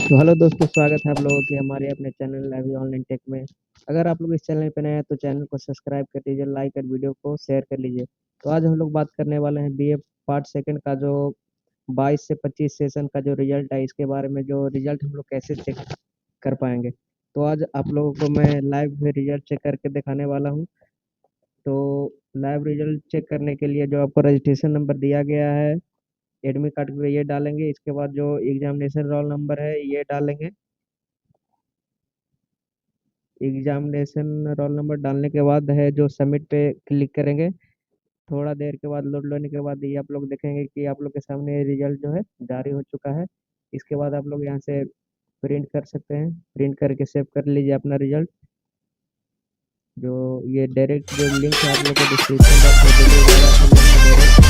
तो हेलो दोस्तों, स्वागत है आप लोगों के हमारे अपने चैनल अभी ऑनलाइन टेक में। अगर आप लोग इस चैनल पे नए हैं तो चैनल को सब्सक्राइब कर लीजिए, लाइक और वीडियो को शेयर कर लीजिए। तो आज हम लोग बात करने वाले हैं बीए पार्ट सेकंड का जो 22 से 25 सेशन का जो रिजल्ट है, इसके बारे में जो रिजल्ट हम लोग कैसे चेक कर पाएंगे। तो आज आप लोगों को मैं लाइव रिजल्ट चेक करके दिखाने वाला हूँ। तो लाइव रिजल्ट चेक करने के लिए जो आपको रजिस्ट्रेशन नंबर दिया गया है एडमिट कार्ड पे ये डालेंगे। इसके बाद जो एग्जामिनेशन रोल नंबर है ये डालेंगे। एग्जामिनेशन रोल नंबर डालने के बाद है जो सबमिट पे क्लिक करेंगे। थोड़ा देर के बाद लोड लेने के बाद ये आप लोग देखेंगे कि आप लोग के सामने रिजल्ट जो है जारी हो चुका है। इसके बाद आप लोग यहाँ से प्रिंट कर सकते हैं, प्रिंट करके सेव कर लीजिए अपना रिजल्ट। जो ये डायरेक्ट जो लिंक है आप लोग को डिस्क्रिप्शन बॉक्स में दे दिया जाएगा, अपने लिंक में डायरेक्ट